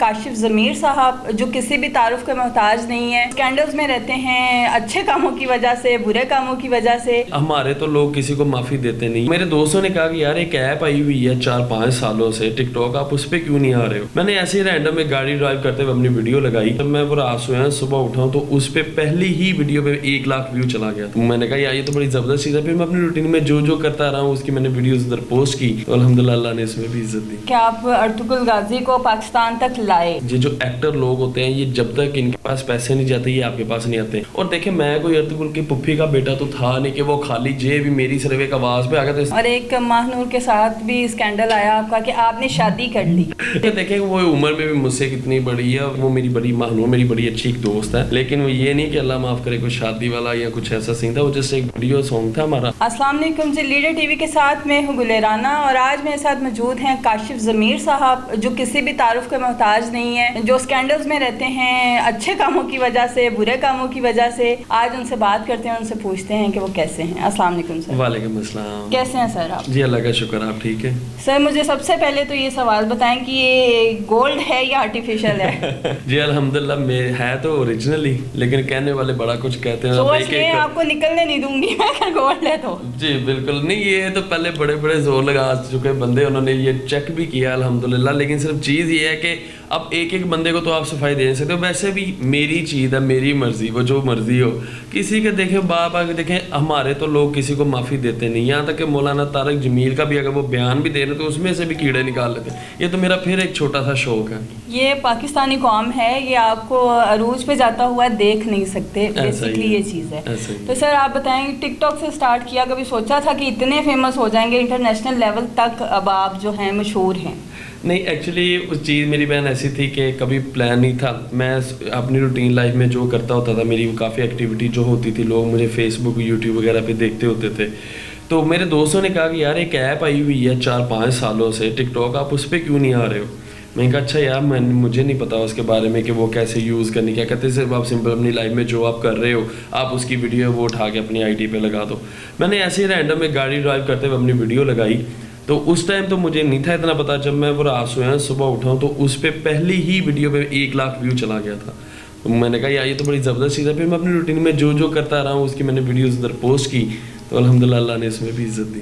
کاشف ضمیر صاحب جو کسی بھی تعارف کے محتاج نہیں ہے, اسکینڈلز میں رہتے ہیں اچھے کاموں کی وجہ سے, برے کاموں کی وجہ سے. ہمارے تو لوگ کسی کو معافی دیتے نہیں. میرے دوستوں نے کہا کہ یار ایک ایپ آئی ہوئی ہے 4-5 سالوں سے ٹک ٹاک, آپ اس پہ کیوں نہیں آ رہے ہو. میں نے ایسے ہی رینڈم میں گاڑی ڈرائیو کرتے ہوئے اپنی ویڈیو لگائی. جب میں وہ رات سویا صبح اٹھا تو اس پہ پہلی ہی ویڈیو پہ 1 لاکھ ویو چلا گیا. میں نے کہا یار یہ تو بڑی زبردست چیز ہے. پھر میں اپنی روٹین میں جو کرتا رہا ہوں اس کی میں نے ویڈیوز ادھر پوسٹ کی تو الحمدللہ اللہ نے اس میں بھی عزت دی. کہ آپ ارطغرل غازی کو پاکستان تک لائے. یہ جو ایکٹر لوگ ہوتے ہیں یہ جب تک ان کے پاس پیسے نہیں جاتے یہ آپ کے پاس نہیں آتے. اور دیکھیں میں کوئی ارطغرل کی پھپھی کا بیٹا تو تھا نہیں کہ وہ خالی جیب میری صرف ایک آواز پہ آ گیا تھا. اور ایک ماہ نور کے ساتھ بھی اسکینڈل آیا آپ کا کہ آپ نے شادی کر لی. دیکھیں وہ عمر میں بھی مجھ سے کتنی بڑی ہے, وہ میری بڑی ماہ نور میری بڑی اچھی ایک دوست ہے, لیکن وہ یہ نہیں کہ اللہ معاف کرے کوئی شادی والا یا کچھ ایسا سین تھا. وہ جس ایک ویڈیو سانگ تھا ہمارا. السلام علیکم جی, لیڈر ٹی وی کے ساتھ میں ہوں گلیرانہ اور آج میرے ساتھ موجود ہیں کاشف ضمیر صاحب جو کسی بھی تعارف کے محتاج نہیں ہے, جو اسکینڈلز میں رہتے ہیں اچھے کاموں کی وجہ سے, برے کاموں کی وجہ سے. آج ان سے بات کرتے ہیں, ان سے پوچھتے ہیں کہ وہ کیسے ہیں. السلام علیکم سر. وعلیکم السلام. کیسے ہیں سر آپ؟ جی اللہ کا شکر, آپ ٹھیک ہیں سر. مجھے سب سے پہلے تو یہ سوال بتائیں کہ یہ گولڈ ہے یا آرٹیفیشل ہے؟ جی الحمدللہ ہے تو اوریجنلی, لیکن کہنے والے بڑا کچھ کہتے ہیں. سوچ لیں آپ کو نکلنے نہیں دوں گی میں اگر گولڈ ہے تو. جی بالکل نہیں, یہ تو پہلے بڑے زور لگا چکے بندے, انہوں نے یہ چیک بھی کیا الحمدللہ. لیکن صرف چیز یہ ہے کہ اب ایک بندے کو تو آپ صفائی دے نہیں سکتے. ویسے بھی میری چیز ہے, میری مرضی, وہ جو مرضی ہو. کسی کے دیکھیں باپ آگے دیکھیں ہمارے تو لوگ کسی کو معافی دیتے نہیں. یہاں تک کہ مولانا طارق جمیل کا بھی اگر وہ بیان بھی دے رہے تو اس میں سے بھی کیڑے نکال لیتے. یہ تو میرا پھر ایک چھوٹا سا شوق ہے. یہ پاکستانی قوم ہے, یہ آپ کو عروج پہ جاتا ہوا دیکھ نہیں سکتے, بیسکلی یہ چیز ہے. تو سر آپ بتائیں ٹک ٹاک سے سٹارٹ کیا, کبھی سوچا تھا کہ اتنے فیمس ہو جائیں گے انٹرنیشنل لیول تک اب آپ جو ہیں مشہور ہیں؟ نہیں ایکچولی اس چیز میری بہن ایسی تھی کہ کبھی پلان نہیں تھا. میں اپنی روٹین لائف میں جو کرتا ہوتا تھا, میری کافی ایکٹیویٹی جو ہوتی تھی, لوگ مجھے فیس بک یوٹیوب وغیرہ پہ دیکھتے ہوتے تھے. تو میرے دوستوں نے کہا کہ یار ایک ایپ آئی ہوئی ہے 4-5 سالوں سے ٹک ٹاک, آپ اس پہ کیوں نہیں آ رہے ہو. میں نے کہا اچھا یار مجھے نہیں پتا اس کے بارے میں کہ وہ کیسے یوز کرنی, کیا کہتے ہیں صرف آپ سمپل اپنی لائف میں جو آپ کر رہے ہو آپ اس کی ویڈیو وہ اٹھا کے اپنی آئی ڈی پہ لگا دو. میں نے ایسے ہی رینڈم میں گاڑی ڈرائیو کرتے ہوئے اپنی ویڈیو لگائی تو اس ٹائم تو مجھے نہیں تھا اتنا پتا. جب میں وہ رات سویا صبح اٹھا تو اس پہ پہلی ہی ویڈیو پہ 1 لاکھ ویو چلا گیا تھا. میں نے کہا یار یہ تو بڑی زبردست چیز ہے. پھر میں اپنی روٹین میں جو کرتا رہا ہوں اس کی میں نے ویڈیوز ادھر پوسٹ کی تو الحمدللہ اللہ نے اس میں بھی عزت دی.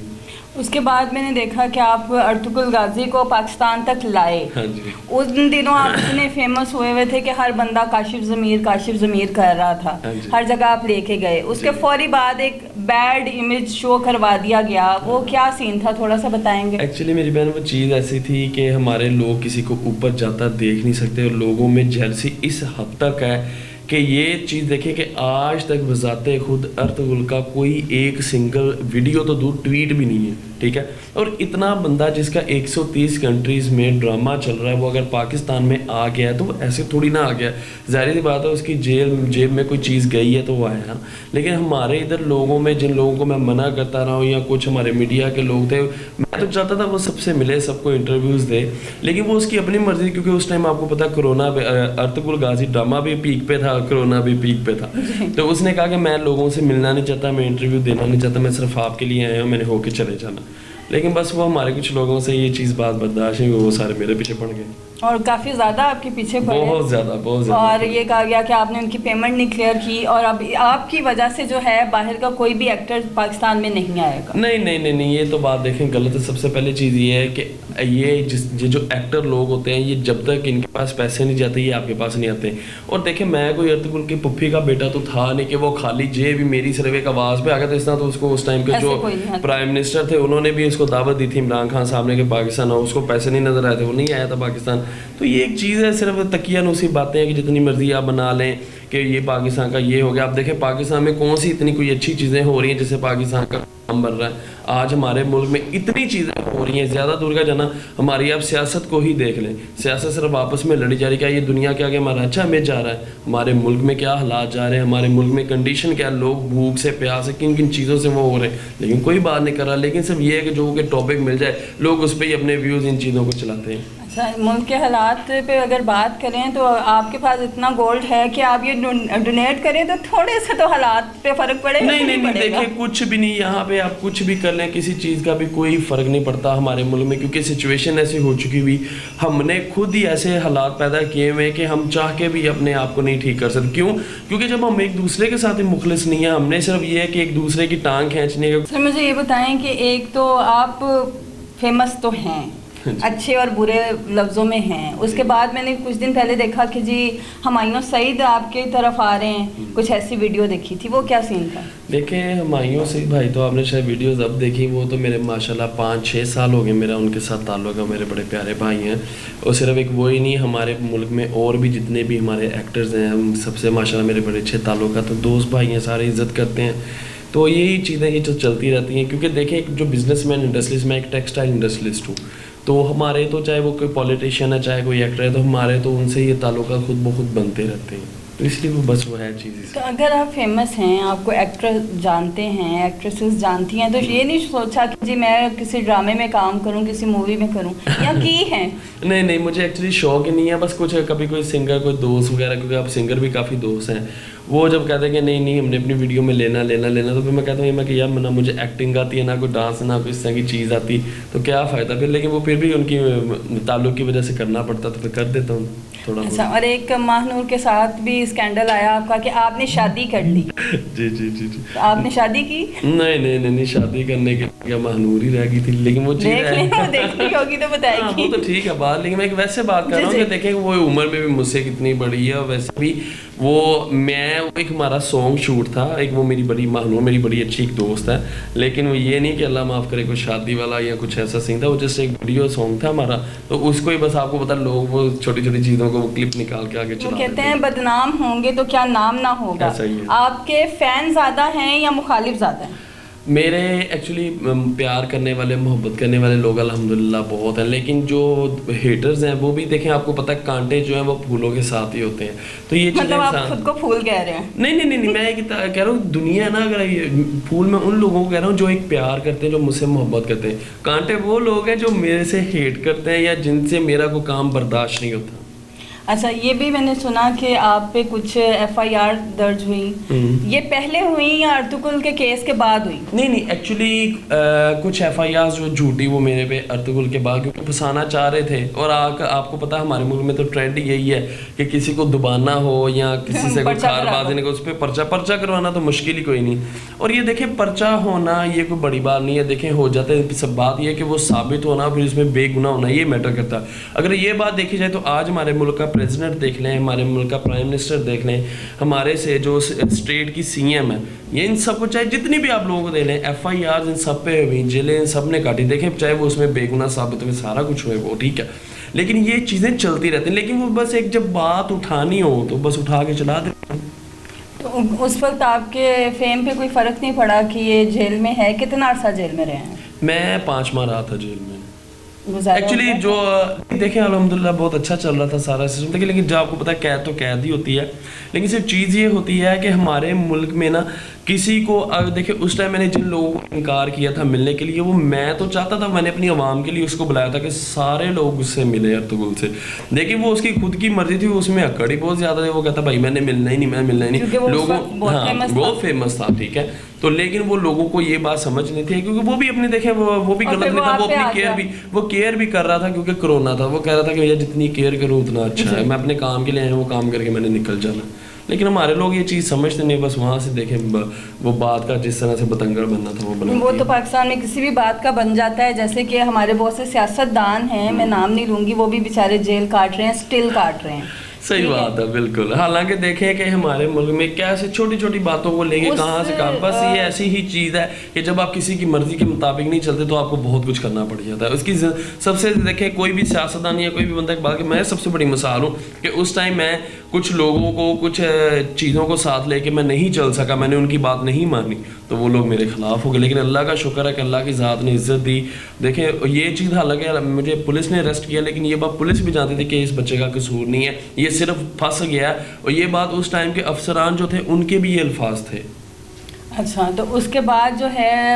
اس کے بعد میں نے دیکھا کہ آپ ارطغرل غازی کو پاکستان تک لائے. ہاں جی. ان دنوں آپ اتنے فیمس ہوئے تھے کہ ہر بندہ کاشف ضمیر کر رہا تھا. ہر جگہ آپ لے کے گئے. اس کے فوری بعد ایک بیڈ امیج شو کروا دیا گیا. وہ کیا سین تھا, تھوڑا سا بتائیں گے؟ ایکچولی میری بہن وہ چیز ایسی تھی کہ ہمارے لوگ کسی کو اوپر جاتا دیکھ نہیں سکتے, اور لوگوں میں جیلسی اس حد تک ہے کہ یہ چیز دیکھیں کہ آج تک بذات خود ارطغرل کا کوئی ایک سنگل ویڈیو تو دور ٹویٹ بھی نہیں ہے. ٹھیک ہے, اور اتنا بندہ جس کا 130 کنٹریز میں ڈرامہ چل رہا ہے وہ اگر پاکستان میں آ گیا ہے تو وہ ایسے تھوڑی نہ آ گیا. ظاہر سی بات ہے اس کی جیب میں کوئی چیز گئی ہے تو وہ آیا. لیکن ہمارے ادھر لوگوں میں جن لوگوں کو میں منع کرتا رہا ہوں یا کچھ ہمارے میڈیا کے لوگ تھے, میں تو چاہتا تھا وہ سب سے ملے, سب کو انٹرویوز دے, لیکن وہ اس کی اپنی مرضی. کیونکہ اس ٹائم آپ کو پتا کرونا, ارطغرل غازی ڈرامہ بھی پیک پہ تھا, کرونا بھی پیک پہ تھا. تو اس نے کہا کہ میں لوگوں سے ملنا نہیں چاہتا, میں انٹرویو دینا نہیں چاہتا, میں صرف آپ کے لیے آیا ہوں, میں نے ہو کے چلے جانا. لیکن بس وہ ہمارے کچھ لوگوں سے یہ چیز بات برداشت نہیں, وہ سارے میرے پیچھے پڑ گئے. اور کافی زیادہ آپ کے پیچھے پڑے, بہت زیادہ. اور یہ کہا گیا کہ آپ نے ان کی پیمنٹ نہیں کلیئر کی, اور اب آپ کی وجہ سے جو ہے باہر کا کوئی بھی ایکٹر پاکستان میں نہیں آئے گا. نہیں, یہ تو بات دیکھیں غلط ہے. سب سے پہلے چیز یہ ہے کہ یہ جو ایکٹر لوگ ہوتے ہیں یہ جب تک ان کے پاس پیسے نہیں جاتے یہ آپ کے پاس نہیں آتے. اور دیکھیں میں کوئی ارطغرل کی پھپھی کا بیٹا تو تھا نہیں کہ وہ خالی جیب میری صرف ایک آواز پہ آ گیا تھا. اس طرح تو اس کو اس ٹائم کے جو پرائم منسٹر تھے انہوں نے بھی اس کو دعوت دی تھی, عمران خان صاحب نے, کہ پاکستان آؤ. اس کو پیسے نہیں نظر آئے تھے, وہ نہیں آیا تھا پاکستان. تو یہ ایک چیز ہے, صرف تکیہ نوسی باتیں ہیں کہ جتنی مرضی آپ بنا لیں کہ یہ پاکستان کا یہ ہو گیا. آپ دیکھیں پاکستان میں کون سی اتنی کوئی اچھی چیزیں ہو رہی ہیں جس سے پاکستان کا کام بن رہا ہے. آج ہمارے ملک میں اتنی چیزیں ہو رہی ہیں, زیادہ دور کا جانا. ہماری آپ سیاست کو ہی دیکھ لیں, سیاست صرف آپس میں لڑی جا رہی. کیا یہ دنیا کے آگے ہمارا اچھا امیج جا رہا ہے؟ ہمارے ملک میں کیا حالات جا رہے ہیں, ہمارے ملک میں کنڈیشن کیا, لوگ بھوک سے پیاس سے کن کن چیزوں سے وہ ہو رہے ہیں, لیکن کوئی بات نہیں کر رہا. لیکن صرف یہ ہے کہ جو کہ ٹاپک مل جائے لوگ اس پہ ہی اپنے ویوز ان چیزوں کو چلاتے ہیں. ملک کے حالات پہ اگر بات کریں تو آپ کے پاس اتنا گولڈ ہے کہ آپ یہ ڈونیٹ کریں تو تھوڑے سے تو حالات پہ فرق پڑے گا؟ نہیں دیکھیں کچھ بھی نہیں, یہاں پہ آپ کچھ بھی کر لیں کسی چیز کا بھی کوئی فرق نہیں پڑتا ہمارے ملک میں, کیونکہ سچویشن ایسی ہو چکی ہوئی, ہم نے خود ہی ایسے حالات پیدا کیے ہوئے کہ ہم چاہ کے بھی اپنے آپ کو نہیں ٹھیک کر سکتے. کیوں؟ کیونکہ جب ہم ایک دوسرے کے ساتھ مخلص نہیں ہیں, ہم نے صرف یہ ہے کہ ایک دوسرے کی ٹانگ کھینچنے کا. مجھے یہ بتائیں کہ ایک تو آپ فیمس تو ہیں, اچھے اور برے لفظوں میں ہیں, اس کے بعد میں نے کچھ دن پہلے دیکھا کہ جی ہمایوں سعید آپ کی طرف آ رہے ہیں, کچھ ایسی ویڈیو دیکھی تھی, وہ کیا سین تھا؟ دیکھیں ہمایوں سعید بھائی تو آپ نے شاید ویڈیوز اب دیکھی, وہ تو میرے ماشاءاللہ 5-6 سال ہو گئے میرا ان کے ساتھ تعلق ہے, میرے بڑے پیارے بھائی ہیں. اور صرف ایک وہی نہیں, ہمارے ملک میں اور بھی جتنے بھی ہمارے ایکٹرز ہیں ہم سب سے ماشاءاللہ میرے بڑے اچھے تعلقات, تو دوست بھائی ہیں, سارے عزت کرتے ہیں. تو یہی چیزیں یہ جو چلتی رہتی ہیں, کیونکہ دیکھیں جو بزنس مین انڈسٹریز, میں ایک ٹیکسٹائل انڈسٹریلسٹ ہوں, تو ہمارے تو چاہے وہ کوئی پولیٹیشین ہے چاہے کوئی ایکٹر ہے, تو ہمارے تو ان سے یہ تعلقات خود بخود بنتے رہتے ہیں, تو اس لیے وہ بس وہ ہے چیز. تو اگر آپ فیمس ہیں, آپ کو ایکٹر جانتے ہیں, ایکٹریسز جانتی ہیں, تو یہ نہیں سوچا کہ جی میں کسی ڈرامے میں کام کروں, کسی مووی میں کروں, یا کی ہیں؟ نہیں مجھے ایکچولی شوق ہی نہیں ہے, بس کچھ کبھی کوئی سنگر, کوئی دوست وغیرہ, کیونکہ اب سنگر بھی کافی دوست ہیں, وہ جب کہتے ہیں کہ نہیں ہم نے اپنی ویڈیو میں لینا, تو پھر میں کہتا ہوں کہ یار نہ مجھے ایکٹنگ آتی ہے, نہ کوئی ڈانس, نہ کوئی اس طرح کی چیز آتی, تو کیا فائدہ پھر. لیکن وہ پھر بھی ان کی تعلق کی وجہ سے کرنا پڑتا, تو پھر کر دیتا ہوں تھوڑا. اچھا, اور ایک ماہ نور کے ساتھ بھی اسکینڈل آیا آپ کا کہ آپ نے شادی کر لی. جی آپ نے شادی کی؟ نہیں, شادی کرنے کے لیے ماہ نور ہی رہ گئی تھی, لیکن وہ چیز دیکھنی ہوگی تو بتائے گی. وہ تو ٹھیک ہے بات, لیکن میں ایک ویسے بات کر رہا ہوں کہ دیکھیں وہ عمر میں بھی مجھ سے کتنی بڑی ہے, ویسے بھی ایک ہمارا سانگ شوٹ تھا, ایک وہ میری بڑی ماہنور میری بڑی اچھی ایک دوست ہے, لیکن وہ یہ نہیں کہ اللہ معاف کرے کوئی شادی والا یا کچھ ایسا سین تھا, وہ جس ایک ویڈیو سانگ تھا ہمارا, تو اس کو ہی بس آپ کو پتا لوگ وہ چھوٹی چھوٹی چیزوں کو وہ کلپ نکال کے آگے چلا کہتے ہیں بدنام ہوں گے تو کیا نام نہ ہوگا. آپ کے فین زیادہ ہیں یا مخالف زیادہ ہیں؟ میرے ایکچولی پیار کرنے والے, محبت کرنے والے لوگ الحمدللہ بہت ہیں, لیکن جو ہیٹرز ہیں وہ بھی دیکھیں آپ کو پتہ ہے کانٹے جو ہیں وہ پھولوں کے ساتھ ہی ہوتے ہیں, تو یہ چیزیں آپ خود کو پھول کہہ رہے ہیں؟ نہیں میں کہہ رہا ہوں دنیا نا, اگر یہ پھول میں ان لوگوں کو کہہ رہا ہوں جو ایک پیار کرتے ہیں, جو مجھ سے محبت کرتے ہیں. کانٹے وہ لوگ ہیں جو میرے سے ہیٹ کرتے ہیں یا جن سے میرا کوئی کام برداشت نہیں ہوتا. اچھا, یہ بھی میں نے سنا کہ آپ پہ کچھ FIR درج ہوئی, یہ پہلے ہوئی یا ارطغرل کے کیس کے بعد ہوئی؟ نہیں ایکچولی کچھ FIR جو جھوٹی وہ میرے پہ ارطغرل کے بعد, کیونکہ پھنسانا چاہ رہے تھے, اور آپ کو پتہ ہمارے ملک میں تو ٹرینڈ یہی ہے کہ کسی کو دبانا ہو یا کسی سے کوئی کھار بازی نہیں, اس پہ پرچہ کروانا تو مشکل ہی کوئی نہیں. اور یہ دیکھیں پرچہ ہونا یہ کوئی بڑی بات نہیں ہے, دیکھیں ہو جاتا ہے, سب بات یہ ہے کہ وہ ثابت ہونا پھر اس میں بے گناہ ہونا یہ میٹر کرتا ہے. اگر یہ بات دیکھی جائے تو آج ہمارے ملک کا پریزیڈنٹ دیکھ لیں, ہمارے ملک کا پرائم منسٹر دیکھ لیں, ہمارے سے جو اسٹیٹ کی CM ہے, یہ ان سب کو چاہے جتنی بھی آپ لوگوں کو دے لیں FIR ان سب پہ ہوئی, جیلیں ان سب نے کاٹی, دیکھیں چاہے وہ اس میں بے گناہ ثابت ہوئے, سارا کچھ ہوئے وہ ٹھیک ہے, لیکن یہ چیزیں چلتی رہتی ہیں. لیکن وہ بس ایک جب بات اٹھانی ہو تو بس اٹھا کے چلا دیتے ہیں. تو اس وقت آپ کے فیم پہ کوئی فرق نہیں پڑا کہ یہ جیل میں ہے؟ کتنا عرصہ جیل میں رہے ہیں؟ میں 5 ماہ رہا تھا جیل میں. ایکچولی جو دیکھیں الحمدللہ بہت اچھا چل رہا تھا سارا سسٹم, لیکن جو آپ کو پتا ہے قید تو قید ہی ہوتی ہے, لیکن صرف چیز یہ ہوتی ہے کہ ہمارے ملک میں نا کسی کو دیکھیں اس ٹائم میں نے جن لوگوں کو انکار کیا تھا ملنے کے لیے, وہ میں تو چاہتا تھا, میں نے اپنی عوام کے لیے اس کو بلایا تھا کہ سارے لوگ اس سے ملے ارطغرل سے, لیکن وہ اس کی خود کی مرضی تھی, اس میں اکڑ ہی بہت زیادہ تھی, وہ کہتا بھائی میں نے ملنا ہی نہیں, لوگوں بہت فیمس تھا ٹھیک ہے, تو لیکن وہ لوگوں کو یہ بات سمجھ نہیں تھی, کیونکہ وہ بھی اپنے دیکھیں وہ بھی غلط نہیں تھا, وہ اپنی کیئر بھی کر رہا تھا, کیونکہ کرونا تھا, وہ کہہ رہا تھا کہ جتنی کیئر کروں اتنا اچھا ہے, میں اپنے کام کے لیے آیا ہوں, وہ کام کر کے میں نے نکل جانا. لیکن ہمارے لوگ یہ چیز سمجھتے نہیں, بس وہاں سے دیکھیں وہ بات کا جس طرح سے بتنگڑ بننا تھا وہ بنا, وہ تو پاکستان میں کسی بھی بات کا بن جاتا ہے. جیسے کہ ہمارے بہت سے سیاست دان ہیں, میں نام نہیں لوں گی, وہ بھی بیچارے جیل کاٹ رہے ہیں, اسٹل کاٹ رہے ہیں. صحیح بات ہے بالکل. حالانکہ دیکھیں کہ ہمارے ملک میں کیسے چھوٹی چھوٹی باتوں کو لے کے کہاں سے کہاں, بس یہ ایسی ہی چیز ہے کہ جب آپ کسی کی مرضی کے مطابق نہیں چلتے تو آپ کو بہت کچھ کرنا پڑ جاتا ہے. اس کی سب سے دیکھیں کوئی بھی سیاستدان یا کوئی بھی بندہ, بلکہ میں سب سے بڑی مثال ہوں کہ اس ٹائم میں کچھ لوگوں کو کچھ چیزوں کو ساتھ لے کے میں نہیں چل سکا, میں نے ان کی بات نہیں مانی, تو وہ لوگ میرے خلاف ہو گئے. لیکن اللہ کا شکر ہے کہ اللہ کی ذات نے عزت دی. دیکھیں یہ چیز حالانکہ مجھے پولیس نے اریسٹ کیا, لیکن یہ بات پولیس بھی جانتی تھی کہ اس بچے کا قصور نہیں ہے, یہ صرف پھنس گیا, اور یہ بات اس ٹائم کے افسران جو تھے ان کے بھی یہ الفاظ تھے. اچھا, تو اس کے بعد جو ہے